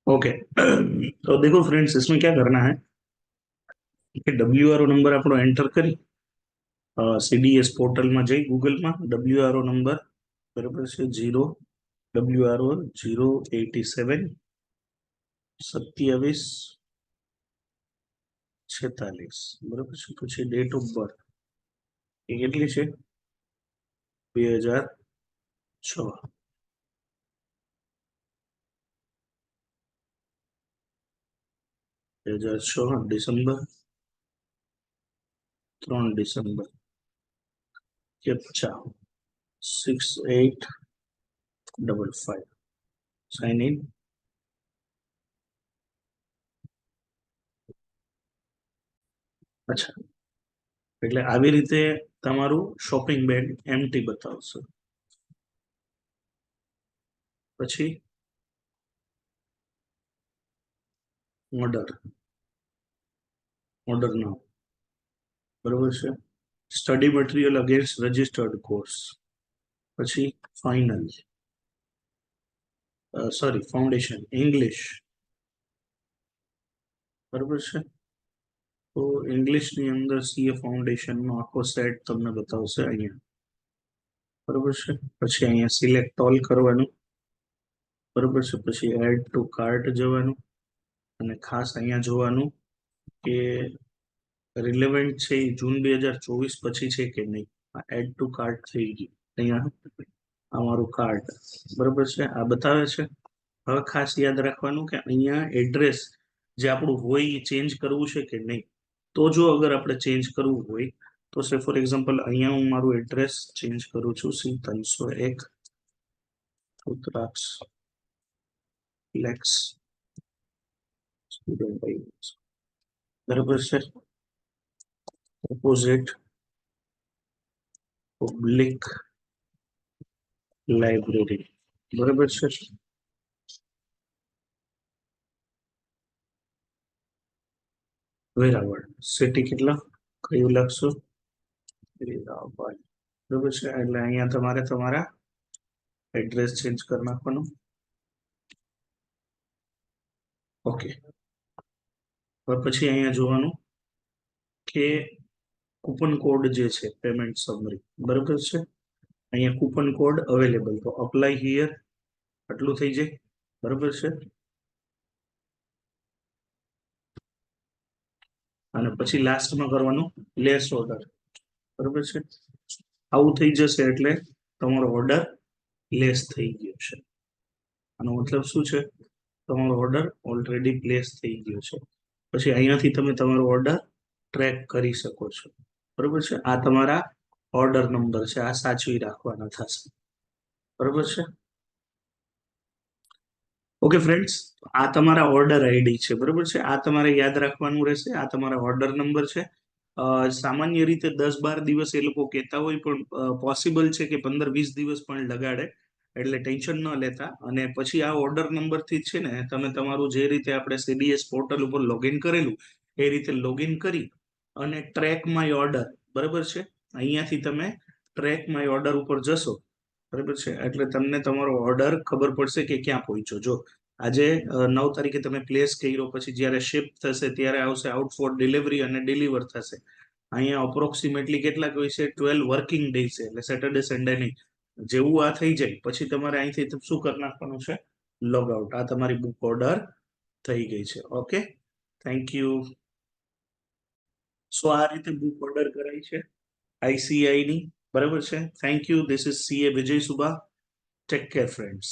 Okay. तो देखो friends, इसमें क्या करना है कि WRO नंबर આપણો એન્ટર કરી CDS પોર્ટલમાં જઈ ગૂગલમાં WRO નંબર બરાબર છે 0WRO 087 46 બરાબર છે। પછી ડેટ ઓફ બર્થ એ કેટલી છે? 2006 2006 December 3 December captcha 6855 sign in. અચ્છા, એટલે આવી રીતે તમારું શોપિંગ બેગ એમ્પ્ટી બતાવશે। પછી ઓર્ડર ઓર્ડર નામ બરોબર છે। Study material against registered course. પછી ફાઇનલ સોરી ફાઉન્ડેશન ઇંગ્લિશ બરોબર છે। તો ઇંગ્લિશની અંદર CA ફાઉન્ડેશનનો આખો સેટ તમને બતાવશે અહીંયા બરોબર છે। પછી અહીંયા સિલેક્ટ ઓલ કરવાનું બરોબર છે। પછી એડ ટુ કાર્ટ જવાનું અને ખાસ અહીંયા જોવાનું કે રિલેવન્ટ છે એ જૂન 2024 પછી છે કે નહીં। આ એડ ટુ કાર્ટ થઈ ગયું અહીંયા અમારું કાર્ટ બરોબર છે, આ બતાવે છે। હવે ખાસ યાદ રાખવાનું કે અહીંયા એડ્રેસ જે આપણું હોય એ ચેન્જ કરવું છે કે નહીં। તો જો અગર આપણે ચેન્જ કરવું હોય તો સે ફોર એક્ઝામ્પલ અહીંયા હું મારું એડ્રેસ ચેન્જ કરું છું C301 ઉત્તરાક્ષ લેક્સ સ્ટુડન્ટ બરોબર છે। ઓપોઝિટ પબ્લિક લાઇબ્રેરી બરોબર છે। વેરાવળ સિટી કેટલા કયું લખશું? વેરાવળ બરોબર છે। એટલે અહીંયા તમારે તમારા એડ્રેસ ચેન્જ કરી નાખવાનું। ઓકે, હવે પછી અહીંયા જોવાનું કે કૂપન કોડ જે છે પેમેન્ટ સમરી બરોબર છે। અહીંયા કૂપન કોડ અવેલેબલ તો અપ્લાય હિયર આટલું થઈ જાય બરોબર છે। અને પછી લાસ્ટમાં કરવાનું લેસ ઓર્ડર બરોબર છે। આવું થઈ જશે એટલે તમારો ઓર્ડર લેસ થઈ ગયો છે। આનો મતલબ શું છે? તમારો ઓર્ડર ઓલરેડી પ્લેસ થઈ ગયો છે। પછી અહીંયાથી તમે તમારો ઓર્ડર ટ્રેક કરી શકો છો બરોબર છે। આ તમારા ઓર્ડર નંબર છે, આ સાચવી રાખવાના થશે બરોબર છે। ઓકે ફ્રેન્ડ્સ, આ તમારા ઓર્ડર આઈડી છે બરોબર છે। આ તમારે યાદ રાખવાનું રહેશે। આ તમારા ઓર્ડર નંબર છે। સામાન્ય રીતે 10-12 દિવસ એ લોકો કહેતા હોય પણ પોસિબલ છે કે 15-20 દિવસ પણ લગાડે, એટલે ટેન્શન ન લેતા। અને પછી આ ઓર્ડર નંબરથી જ છે ને તમે તમારું જે રીતે આપણે CDS પોર્ટલ ઉપર લોગિન કરેલું એ રીતે લોગિન કરી અને ટ્રેક માય ઓર્ડર બરોબર છે, અહીંયાથી તમે ટ્રેક માય ઓર્ડર ઉપર જશો બરોબર છે, એટલે તમને તમારો ઓર્ડર ખબર પડશે કે ક્યાં પહોંચ્યો। જો આજે 9 તારીખે તમે પ્લેસ કર્યો, પછી જ્યારે શિપ થશે ત્યારે આવશે આઉટ ફોર ડિલિવરી અને ડિલિવર થશે। અહીંયા અપ્રોક્સિમેટલી કેટલાક હોય છે? 12 વર્કિંગ ડે છે, એટલે સેટરડે સન્ડે નહીં। જેવું આ થઈ જાય પછી તમારે અહીંથી શું કરી નાખવાનું છે? Log out. આ તમારી બુક ઓર્ડર થઈ ગઈ છે। Okay, thank you. સો આ રીતે બુક ઓર્ડર કરાઈ છે ICI ની બરાબર છે। Thank you, this is CA Vijay Suba. Take care friends.